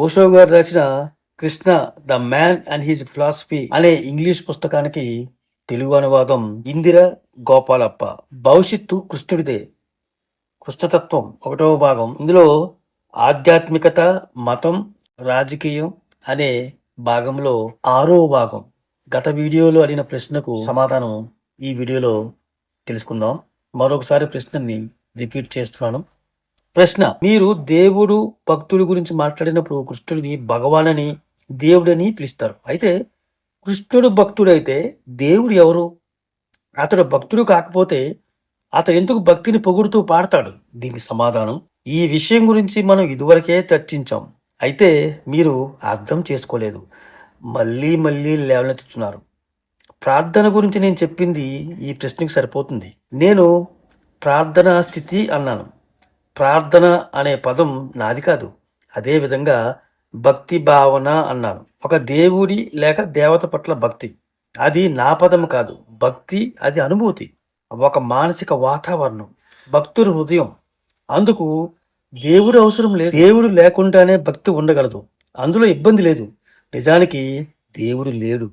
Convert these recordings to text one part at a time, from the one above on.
ఓషో గారు రాసిన Krishna the man and his philosophy అనే ఇంగ్లీష్ పుస్తకానికి తెలుగు అనువాదం ఇందిర గోపాలప్ప. భవిష్యత్తు కృష్ణుడిదే. కృష్ణతత్వం 1వ భాగం. ఇందులో ఆధ్యాత్మికత, మతం, రాజకీయం అనే భాగంలో 6వ భాగం. గత వీడియోలో అడిగిన ప్రశ్నకు సమాధానం ఈ వీడియోలో తెలుసుకుందాం. మరొకసారి ప్రశ్నని రిపీట్ చేస్తున్నాను. ప్రశ్న: మీరు దేవుడు భక్తుడి గురించి మాట్లాడినప్పుడు కృష్ణుడిని భగవాన్ అని, దేవుడని పిలుస్తారు. అయితే కృష్ణుడు భక్తుడైతే దేవుడు ఎవరు? అతడు భక్తుడు కాకపోతే అతడు ఎందుకు భక్తిని పొగుడుతూ పాడతాడు? దీనికి సమాధానం ఈ విషయం గురించి మనం ఇదివరకే చర్చించాం. అయితే మీరు అర్థం చేసుకోలేదు, మళ్ళీ మళ్ళీ లేవనెత్తుతున్నారు. ప్రార్థన గురించి నేను చెప్పింది ఈ ప్రశ్నకు సరిపోతుంది. నేను ప్రార్థనా స్థితి అన్నాను. ప్రార్థన అనే పదం నాది కాదు. అదేవిధంగా భక్తి భావన అన్నాను. ఒక దేవుడి లేక దేవత పట్ల భక్తి, అది నా పదం కాదు. భక్తి అది అనుభూతి, ఒక మానసిక వాతావరణం, భక్తుడి హృదయం. అందుకు దేవుడు అవసరం లేదు. దేవుడు లేకుండానే భక్తి ఉండగలదు. అందులో ఇబ్బంది లేదు. నిజానికి దేవుడు లేడు.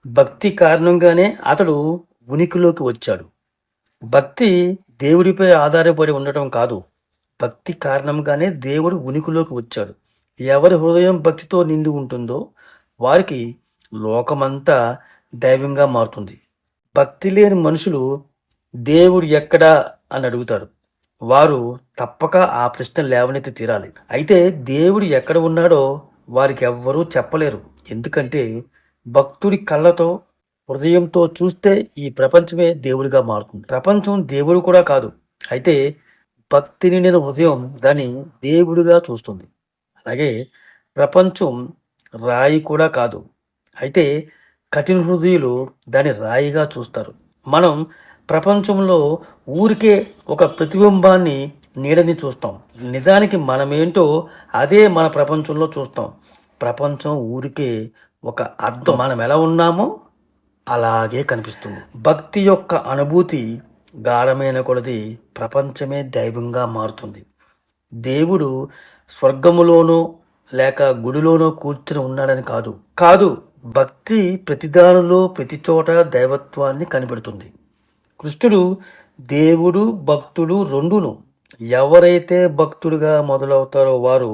భక్తి కారణంగానే అతడు ఉనికిలోకి వచ్చాడు. భక్తి దేవుడిపై ఆధారపడి ఉండటం కాదు. భక్తి కారణంగానే దేవుడు ఉనికిలోకి వచ్చాడు. ఎవరి హృదయం భక్తితో నిండి ఉంటుందో వారికి లోకమంతా దైవంగా మారుతుంది. భక్తి లేని మనుషులు దేవుడు ఎక్కడా అని అడుగుతారు. వారు తప్పక ఆ ప్రశ్న లేవనెత్తి తీరాలి. అయితే దేవుడు ఎక్కడ ఉన్నాడో వారికి ఎవ్వరూ చెప్పలేరు. ఎందుకంటే భక్తుడి కళ్ళతో, హృదయంతో చూస్తే ఈ ప్రపంచమే దేవుడిగా మారుతుంది. ప్రపంచం దేవుడు కూడా కాదు. అయితే భక్తిని నేను హృదయం దాన్ని దేవుడిగా చూస్తుంది. అలాగే ప్రపంచం రాయి కూడా కాదు. అయితే కఠిన హృదయులు దాన్ని రాయిగా చూస్తారు. మనం ప్రపంచంలో ఊరికే ఒక ప్రతిబింబాన్ని, నీడని చూస్తాం. నిజానికి మనమేంటో అదే మన ప్రపంచంలో చూస్తాం. ప్రపంచం ఊరికే ఒక అర్థం. మనం ఎలా ఉన్నామో అలాగే కనిపిస్తుంది. భక్తి యొక్క అనుభూతి గాఢమైన కొలది ప్రపంచమే దైవంగా మారుతుంది. దేవుడు స్వర్గములోనో లేక గుడిలోనో కూర్చుని ఉన్నాడని కాదు. కాదు, భక్తి ప్రతిదానిలో, ప్రతి చోట దైవత్వాన్ని కనిపెడుతుంది. కృష్ణుడు దేవుడు, భక్తుడు రెండును. ఎవరైతే భక్తుడిగా మొదలవుతారో వారు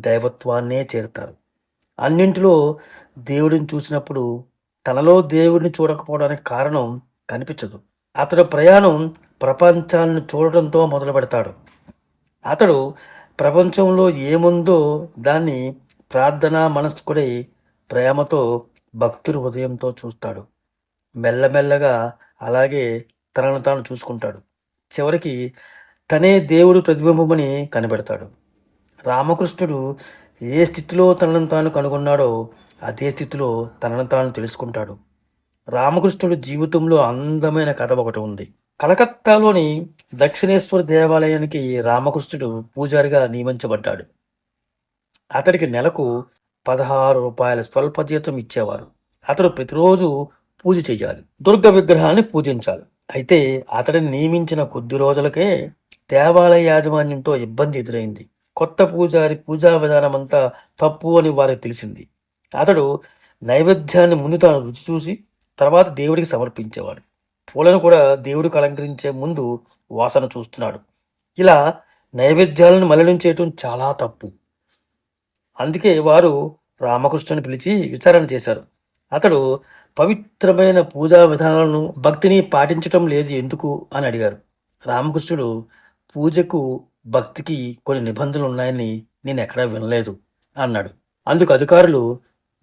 దైవత్వాన్నే చేరుతారు. అన్నింటిలో దేవుడిని చూసినప్పుడు తనలో దేవుడిని చూడకపోవడానికి కారణం కనిపించదు. అతడు ప్రయాణం ప్రపంచాన్ని చూడటంతో మొదలు పెడతాడు. అతడు ప్రపంచంలో ఏముందో దాన్ని ప్రార్థన మనస్కుడై ప్రేమతో, భక్తుడి హృదయంతో చూస్తాడు. మెల్లమెల్లగా అలాగే తనను తాను చూసుకుంటాడు. చివరికి తనే దేవుడు ప్రతిబింబమని కనిపెడతాడు. రామకృష్ణుడు ఏ స్థితిలో తనను తాను కనుగొన్నాడో అదే స్థితిలో తనను తాను తెలుసుకుంటాడు. రామకృష్ణుడు జీవితంలో అందమైన కథ ఒకటి ఉంది. కలకత్తాలోని దక్షిణేశ్వర దేవాలయానికి రామకృష్ణుడు పూజారిగా నియమించబడ్డాడు. అతడికి నెలకు 16 రూపాయల స్వల్ప జీతం ఇచ్చేవారు. అతడు ప్రతిరోజు పూజ చేయాలి, దుర్గ విగ్రహాన్ని పూజించాలి. అయితే అతడిని నియమించిన కొద్ది రోజులకే దేవాలయ యాజమాన్యంతో ఇబ్బంది ఎదురైంది. కొత్త పూజారి పూజా విధానం అంతా తప్పు అని వారికి తెలిసింది. అతడు నైవేద్యాన్ని ముందు తాను రుచి చూసి తర్వాత దేవుడికి సమర్పించేవాడు. పూలను కూడా దేవుడికి అలంకరించే ముందు వాసన చూస్తున్నాడు. ఇలా నైవేద్యాలను మలినం చేయటం చాలా తప్పు. అందుకే వారు రామకృష్ణుని పిలిచి విచారణ చేశారు. అతడు పవిత్రమైన పూజా విధానాలను, భక్తిని పాటించటం లేదు ఎందుకు అని అడిగారు. రామకృష్ణుడు పూజకు, భక్తికి కొన్ని నిబంధనలు ఉన్నాయని నేను ఎక్కడా వినలేదు అన్నాడు. అందుకు అధికారులు,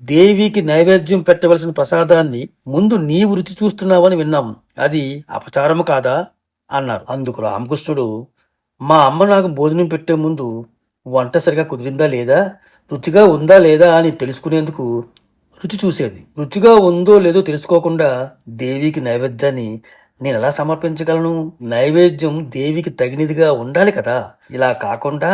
దేవికి నైవేద్యం పెట్టవలసిన ప్రసాదాన్ని ముందు నీవు రుచి చూస్తున్నావని విన్నాం, అది అపచారము కాదా అన్నారు. అందుకు రామకృష్ణుడు, మా అమ్మ నాకు భోజనం పెట్టే ముందు వంట సరిగా కుదిరిందా లేదా, రుచిగా ఉందా లేదా అని తెలుసుకునేందుకు రుచి చూసేది. రుచిగా ఉందో లేదో తెలుసుకోకుండా దేవికి నైవేద్యాన్ని నేను ఎలా సమర్పించగలను? నైవేద్యం దేవికి తగినదిగా ఉండాలి కదా. ఇలా కాకుండా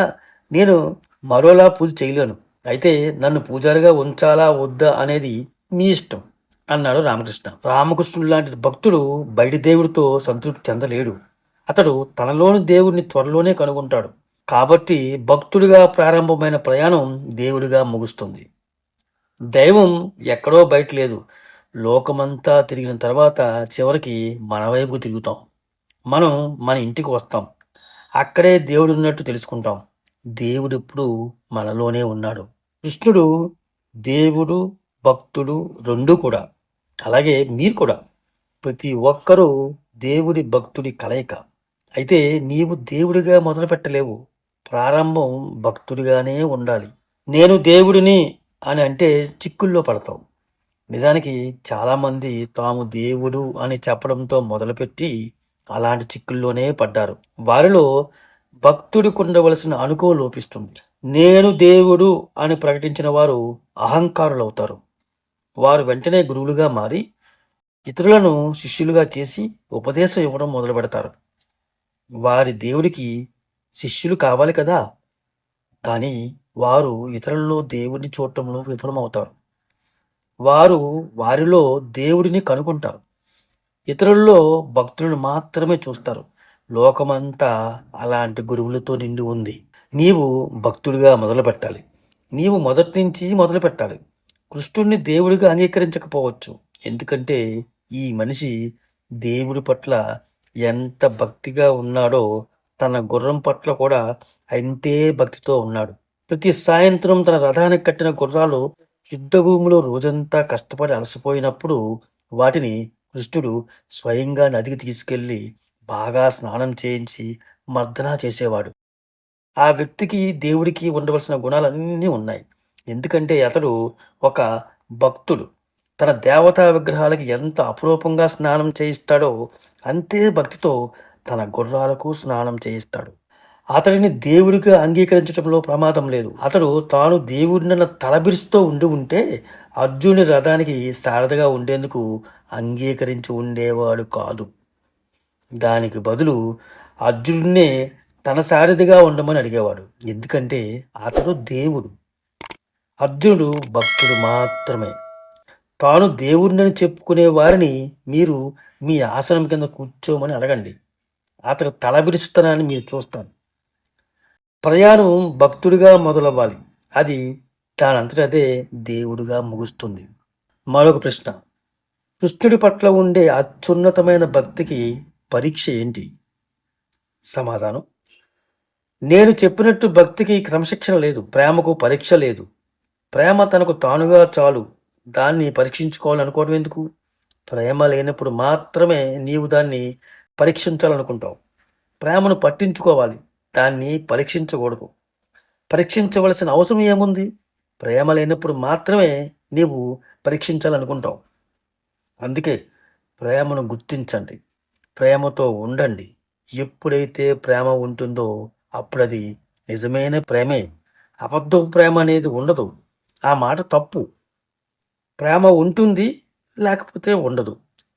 నేను మరోలా పూజ చేయలేను. అయితే నన్ను పూజారిగా ఉంచాలా వద్దా అనేది మీ ఇష్టం అన్నాడు రామకృష్ణ. రామకృష్ణుడు లాంటి భక్తుడు బయటి దేవుడితో సంతృప్తి చెందలేడు. అతడు తనలోని దేవుడిని త్వరలోనే కనుగొంటాడు. కాబట్టి భక్తుడిగా ప్రారంభమైన ప్రయాణం దేవుడిగా ముగుస్తుంది. దైవం ఎక్కడో బయట లేదు. లోకమంతా తిరిగిన తర్వాత చివరికి మన వైపుకు తిరుగుతాం. మనం మన ఇంటికి వస్తాం. అక్కడే దేవుడు ఉన్నట్టు తెలుసుకుంటాం. దేవుడిప్పుడు మనలోనే ఉన్నాడు. కృష్ణుడు దేవుడు, భక్తుడు రెండూ కూడా. అలాగే మీరు కూడా. ప్రతి ఒక్కరూ దేవుడి భక్తుడి కలయిక. అయితే నీవు దేవుడిగా మొదలుపెట్టలేవు. ప్రారంభం భక్తుడిగానే ఉండాలి. నేను దేవుడిని అని అంటే చిక్కుల్లో పడతావు. నిజానికి చాలామంది తాము దేవుడు అని చెప్పడంతో మొదలుపెట్టి అలాంటి చిక్కుల్లోనే పడ్డారు. వారిలో భక్తుడికి ఉండవలసిన అనుకో లోపిస్తుంది. నేను దేవుడు అని ప్రకటించిన వారు అహంకారులవుతారు. వారు వెంటనే గురువులుగా మారి ఇతరులను శిష్యులుగా చేసి ఉపదేశం ఇవ్వడం మొదలు పెడతారు. వారి దేవుడికి శిష్యులు కావాలి కదా, కానీ వారు ఇతరుల్లో దేవుడిని చూడటంలో విఫలమవుతారు. వారు వారిలో దేవుడిని కనుగొంటారు. ఇతరుల్లో భక్తులను మాత్రమే చూస్తారు. లోకమంతా అలాంటి గురువులతో నిండి ఉంది. నీవు భక్తుడిగా మొదలు పెట్టాలి. నీవు మొదటి నుంచి మొదలు పెట్టాలి. కృష్ణుడిని దేవుడిగా అంగీకరించకపోవచ్చు. ఎందుకంటే ఈ మనిషి దేవుడి పట్ల ఎంత భక్తిగా ఉన్నాడో తన గుర్రం పట్ల కూడా అంతే భక్తితో ఉన్నాడు. ప్రతి సాయంత్రం తన రథానికి కట్టిన గుర్రాలు యుద్ధభూమిలో రోజంతా కష్టపడి అలసిపోయినప్పుడు వాటిని కృష్ణుడు స్వయంగా నదికి తీసుకెళ్లి బాగా స్నానం చేయించి మర్దన చేసేవాడు. ఆ వ్యక్తికి దేవుడికి ఉండవలసిన గుణాలన్నీ ఉన్నాయి. ఎందుకంటే అతడు ఒక భక్తుడు. తన దేవతా విగ్రహాలకి ఎంత అపురూపంగా స్నానం చేయిస్తాడో అంతే భక్తితో తన గుర్రాలకు స్నానం చేయిస్తాడు. అతడిని దేవుడిగా అంగీకరించడంలో ప్రమాదం లేదు. అతడు తాను దేవుడినన్న తలబిరుస్తూ ఉంటే అర్జునుడి రథానికి సారథిగా ఉండేందుకు అంగీకరించి ఉండేవాడు కాదు. దానికి బదులు అర్జునుడినే తన సారథిగా ఉండమని అడిగేవాడు. ఎందుకంటే అతడు దేవుడు, అర్జునుడు భక్తుడు మాత్రమే. తాను దేవుడినని చెప్పుకునే వారిని మీరు మీ ఆసనం కింద కూర్చోమని అడగండి. అతడు తలబిరుస్తానని మీరు చూస్తారు. ప్రయాణం భక్తుడిగా మొదలవ్వాలి. అది దానంతటదే దేవుడిగా ముగుస్తుంది. మరొక ప్రశ్న. కృష్ణుడి పట్ల ఉండే అత్యున్నతమైన భక్తికి పరీక్ష ఏంటి? సమాధానం: నేను చెప్పినట్టు భక్తికి క్రమశిక్షణ లేదు, ప్రేమకు పరీక్ష లేదు. ప్రేమ తనకు తానుగా చాలు, దాన్ని పరీక్షించుకోవాలనుకోవడం ఎందుకు? ప్రేమ లేనప్పుడు మాత్రమే నీవు దాన్ని పరీక్షించాలనుకుంటావు. ప్రేమను పట్టించుకోవాలి, దాన్ని పరీక్షించకూడదు. పరీక్షించవలసిన అవసరం ఏముంది? ప్రేమ లేనప్పుడు మాత్రమే నీవు పరీక్షించాలనుకుంటావు. అందుకే ప్రేమను గుర్తించండి, ప్రేమతో ఉండండి. ఎప్పుడైతే ప్రేమ ఉంటుందో అప్పుడది నిజమైన ప్రేమే. అబద్ధం ప్రేమ అనేది ఉండదు. ఆ మాట తప్పు. ప్రేమ ఉంటుంది, లేకపోతే ఉండదు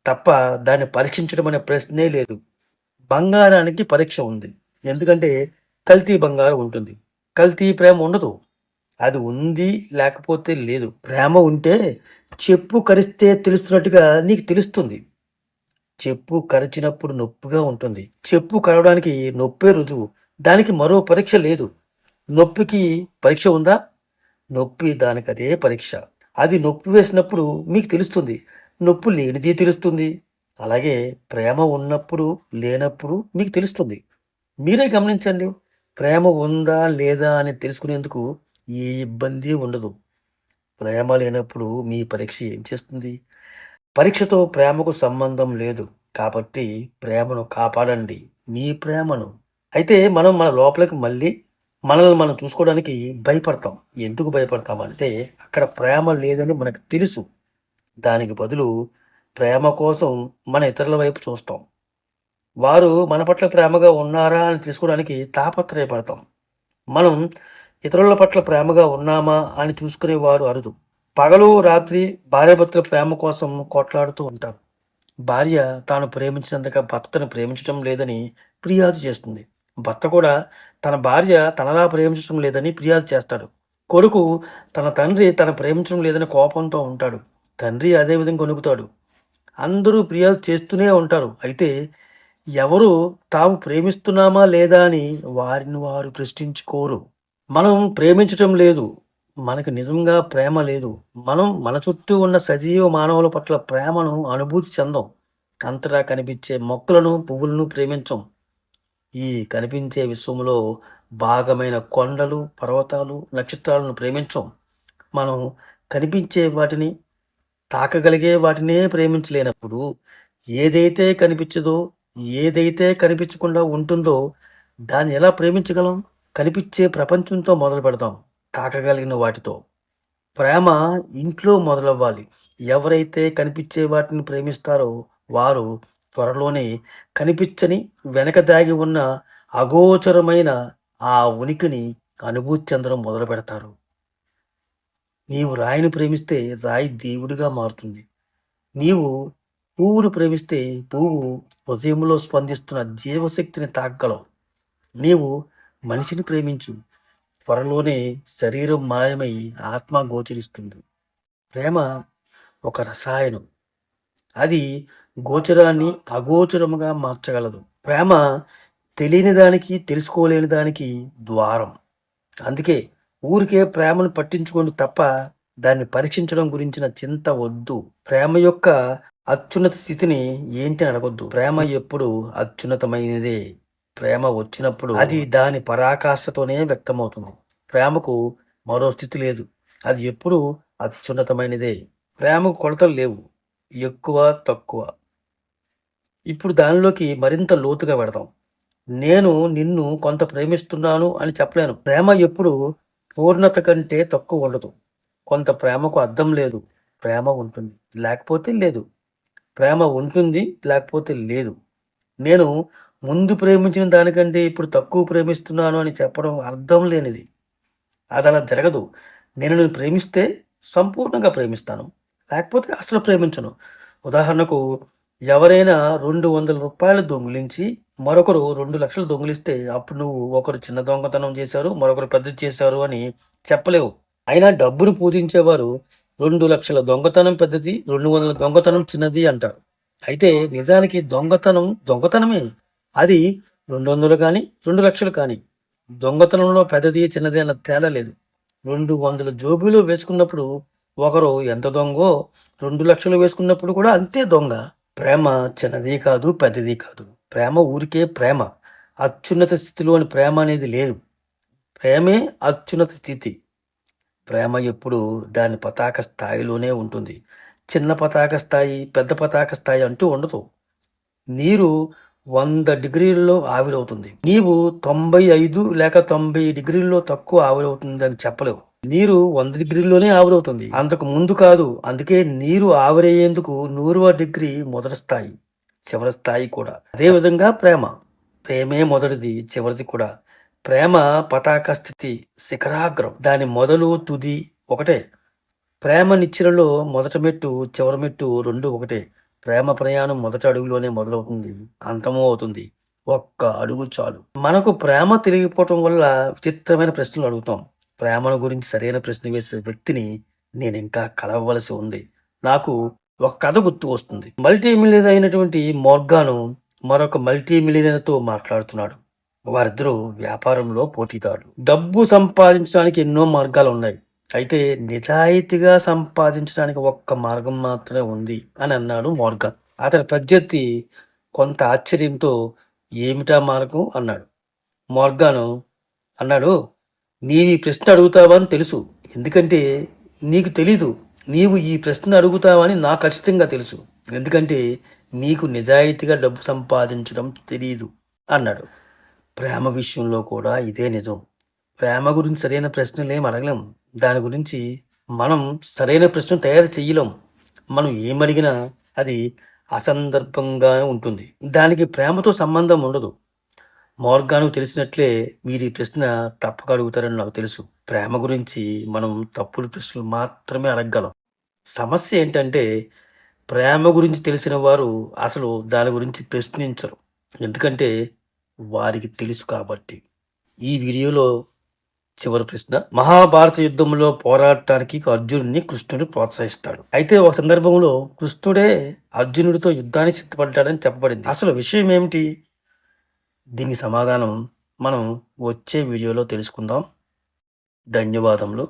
తప్ప దాన్ని పరీక్షించడం అనే ప్రశ్నే లేదు. బంగారానికి పరీక్ష ఉంది. ఎందుకంటే కల్తీ బంగారం ఉంటుంది, కల్తీ ప్రేమ ఉండదు. అది ఉంది, లేకపోతే లేదు. ప్రేమ ఉంటే చెప్పు కరిస్తే తెలుస్తున్నట్టుగా నీకు తెలుస్తుంది. చెప్పు కరిచినప్పుడు నొప్పిగా ఉంటుంది. చెప్పు కరవడానికి నొప్పే రుజువు, దానికి మరో పరీక్ష లేదు. నొప్పికి పరీక్ష ఉందా? నొప్పి దానికి అదే పరీక్ష. అది నొప్పి వేసినప్పుడు మీకు తెలుస్తుంది, నొప్పి లేనిది తెలుస్తుంది. అలాగే ప్రేమ ఉన్నప్పుడు లేనప్పుడు మీకు తెలుస్తుంది. మీరే గమనించండి. ప్రేమ ఉందా లేదా అని తెలుసుకునేందుకు ఏ ఇబ్బంది ఉండదు. ప్రేమ లేనప్పుడు మీ పరీక్ష ఏం చేస్తుంది? పరీక్షతో ప్రేమకు సంబంధం లేదు. కాబట్టి ప్రేమను కాపాడండి, మీ ప్రేమను. అయితే మనం మన లోపలికి మళ్ళీ మనల్ని మనం చూసుకోవడానికి భయపడతాం. ఎందుకు భయపడతామంటే అక్కడ ప్రేమ లేదని మనకు తెలుసు. దానికి బదులు ప్రేమ కోసం మన ఇతరుల వైపు చూస్తాం. వారు మన పట్ల ప్రేమగా ఉన్నారా అని తెలుసుకోవడానికి తాపత్రయపడతాం. మనం ఇతరుల పట్ల ప్రేమగా ఉన్నామా అని చూసుకునేవారు అరుదు. పగలు రాత్రి భార్యాభర్తల ప్రేమ కోసం కొట్లాడుతూ ఉంటారు. భార్య తాను ప్రేమించినంతగా భర్తను ప్రేమించడం లేదని ఫిర్యాదు చేస్తుంది. భర్త కూడా తన భార్య తనలా ప్రేమించడం లేదని ఫిర్యాదు చేస్తాడు. కొడుకు తన తండ్రి తన ప్రేమించడం లేదని కోపంతో ఉంటాడు. తండ్రి అదే విధంగా కొనుకుతాడు. అందరూ ఫిర్యాదు చేస్తూనే ఉంటారు. అయితే ఎవరు తాము ప్రేమిస్తున్నామా లేదా అని వారిని వారు ప్రశ్నించుకోరు. మనం ప్రేమించటం లేదు. మనకు నిజంగా ప్రేమ లేదు. మనం మన చుట్టూ ఉన్న సజీవ మానవుల పట్ల ప్రేమను అనుభూతి చెందం. అంతటా కనిపించే మొక్కలను, పువ్వులను ప్రేమించం. ఈ కనిపించే విశ్వంలో భాగమైన కొండలు, పర్వతాలు, నక్షత్రాలను ప్రేమించం. మనం కనిపించే వాటిని, తాకగలిగే వాటినే ప్రేమించలేనప్పుడు ఏదైతే కనిపించదో, ఏదైతే కనిపించకుండా ఉంటుందో దాన్ని ఎలా ప్రేమించగలం? కనిపించే ప్రపంచంతో మొదలు పెడదాం. తాకగలిగిన వాటితో. ప్రేమ ఇంట్లో మొదలవ్వాలి. ఎవరైతే కనిపించే వాటిని ప్రేమిస్తారో వారు త్వరలోనే కనిపించని, వెనక దాగి ఉన్న అగోచరమైన ఆ ఉనికిని అనుభూతి చెందడం మొదలు పెడతారు. నీవు రాయిని ప్రేమిస్తే రాయి దేవుడిగా మారుతుంది. నీవు పువ్వును ప్రేమిస్తే పువ్వు హృదయంలో స్పందిస్తున్న జీవశక్తిని తాకగలవు. నీవు మనిషిని ప్రేమించు. త్వరలోనే శరీరం మాయమై ఆత్మ గోచరిస్తుంది. ప్రేమ ఒక రసాయనం. అది గోచరాన్ని అగోచరముగా మార్చగలదు. ప్రేమ తెలియని దానికి, తెలుసుకోలేని దానికి ద్వారం. అందుకే ఊరికే ప్రేమను పట్టించుకోండి తప్ప దాన్ని పరీక్షించడం గురించిన చింత వద్దు. ప్రేమ యొక్క అత్యున్నత స్థితిని ఏంటి అని అడగొద్దు. ప్రేమ ఎప్పుడు అత్యున్నతమైనదే. ప్రేమ వచ్చినప్పుడు అది దాని పరాకాష్ఠతోనే వ్యక్తమవుతుంది. ప్రేమకు మరో స్థితి లేదు. అది ఎప్పుడు అత్యున్నతమైనదే. ప్రేమకు కొలతలు లేవు. ఎక్కువ, తక్కువ. ఇప్పుడు దానిలోకి మరింత లోతుగా పెడదాం. నేను నిన్ను కొంత ప్రేమిస్తున్నాను అని చెప్పలేను. ప్రేమ ఎప్పుడు పూర్ణత కంటే తక్కువ ఉండదు. కొంత ప్రేమకు అర్థం లేదు. ప్రేమ ఉంటుంది, లేకపోతే లేదు. ప్రేమ ఉంటుంది, లేకపోతే లేదు. నేను ముందు ప్రేమించిన దానికంటే ఇప్పుడు తక్కువ ప్రేమిస్తున్నాను అని చెప్పడం అర్థం లేనిది. అది అలా జరగదు. నేను నిన్ను ప్రేమిస్తే సంపూర్ణంగా ప్రేమిస్తాను, లేకపోతే అసలు ప్రేమించను. ఉదాహరణకు ఎవరైనా ₹200 దొంగిలించి మరొకరు 2,00,000 దొంగిలిస్తే అప్పుడు నువ్వు ఒకరు చిన్న దొంగతనం చేశారు, మరొకరు పెద్దది చేశారు అని చెప్పలేవు. అయినా డబ్బును పూజించేవారు 2,00,000 దొంగతనం పెద్దది, 200 దొంగతనం చిన్నది అంటారు. అయితే నిజానికి దొంగతనం దొంగతనమే. అది 200 కానీ 2,00,000 కానీ. దొంగతనంలో పెద్దది చిన్నది అన్న తేడా లేదు. 200 జోబీలు వేసుకున్నప్పుడు ఒకరు ఎంత దొంగో 2,00,000 వేసుకున్నప్పుడు కూడా అంతే దొంగ. ప్రేమ చిన్నది కాదు, పెద్దది కాదు. ప్రేమ ఊరికే ప్రేమ. అత్యున్నత స్థితిలోని ప్రేమ అనేది లేదు. ప్రేమే అత్యున్నత స్థితి. ప్రేమ ఎప్పుడు దాని పతాక స్థాయిలోనే ఉంటుంది. చిన్న పతాక స్థాయి, పెద్ద పతాక స్థాయి అంటూ ఉండదు. నీరు 100 డిగ్రీల్లో ఆవిరవుతుంది. నీవు 95 లేక 90 డిగ్రీల్లో తక్కువ ఆవిరవుతుంది అని చెప్పలేవు. నీరు 100 డిగ్రీల్లోనే ఆవిరవుతుంది, అంతకు ముందు కాదు. అందుకే నీరు ఆవిరయ్యేందుకు 100వ డిగ్రీ మొదటి స్థాయి, చివరి స్థాయి కూడా. అదేవిధంగా ప్రేమ. ప్రేమే మొదటిది, చివరిది కూడా. ప్రేమ పతాక స్థితి, శిఖరాగ్రం. దాని మొదలు తుది ఒకటే. ప్రేమ నిచ్చెనలో మొదటి మెట్టు, చివరి మెట్టు రెండు ఒకటే. ప్రేమ ప్రయాణం మొదటి అడుగులోనే మొదలవుతుంది, అంతమూ అవుతుంది. ఒక్క అడుగు చాలు. మనకు ప్రేమ తెలియకపోవటం వల్ల విచిత్రమైన ప్రశ్నలు అడుగుతాం. ప్రేమను గురించి సరైన ప్రశ్న వేసే వ్యక్తిని నేను ఇంకా కలవవలసి ఉంది. నాకు ఒక కథ గుర్తు వస్తుంది. మల్టీ మిలియనర్ అయినటువంటి మోర్గాను మరొక మల్టీ మిలియనర్తో మాట్లాడుతున్నాడు. వారిద్దరూ వ్యాపారంలో పోటీదారులు. డబ్బు సంపాదించడానికి ఎన్నో మార్గాలు ఉన్నాయి. అయితే నిజాయితీగా సంపాదించడానికి ఒక్క మార్గం మాత్రమే ఉంది అని అన్నాడు మోర్గాన్. అతని ప్రత్యర్థి కొంత ఆశ్చర్యంతో ఏమిటా మార్గం అన్నాడు. మోర్గాను అన్నాడు, నీవు ఈ ప్రశ్న అడుగుతావని తెలుసు. ఎందుకంటే నీకు తెలీదు. నీవు ఈ ప్రశ్న అడుగుతావని నాకు ఖచ్చితంగా తెలుసు. ఎందుకంటే నీకు నిజాయితీగా డబ్బు సంపాదించడం తెలియదు అన్నాడు. ప్రేమ విషయంలో కూడా ఇదే నిజం. ప్రేమ గురించి సరైన ప్రశ్నలు ఏం అడగలేం. దాని గురించి మనం సరైన ప్రశ్న తయారు చేయలేం. మనం ఏమడిగినా అది అసందర్భంగా ఉంటుంది. దానికి ప్రేమతో సంబంధం ఉండదు. మోర్గాన్కు తెలిసినట్లే మీరు ఈ ప్రశ్న తప్పక అడుగుతారని నాకు తెలుసు. ప్రేమ గురించి మనం తప్పుడు ప్రశ్నలు మాత్రమే అడగగలం. సమస్య ఏంటంటే ప్రేమ గురించి తెలిసిన వారు అసలు దాని గురించి ప్రశ్నించరు. ఎందుకంటే వారికి తెలుసు కాబట్టి. ఈ వీడియోలో చివరి ప్రశ్న. మహాభారత యుద్ధంలో పోరాటానికి అర్జునుడిని కృష్ణుడు ప్రోత్సహిస్తాడు. అయితే ఒక సందర్భంలో కృష్ణుడే అర్జునుడితో యుద్ధానికి సిద్ధపడ్డాడని చెప్పబడింది. అసలు విషయం ఏమిటి? దీనికి సమాధానం మనం వచ్చే వీడియోలో తెలుసుకుందాం. ధన్యవాదములు.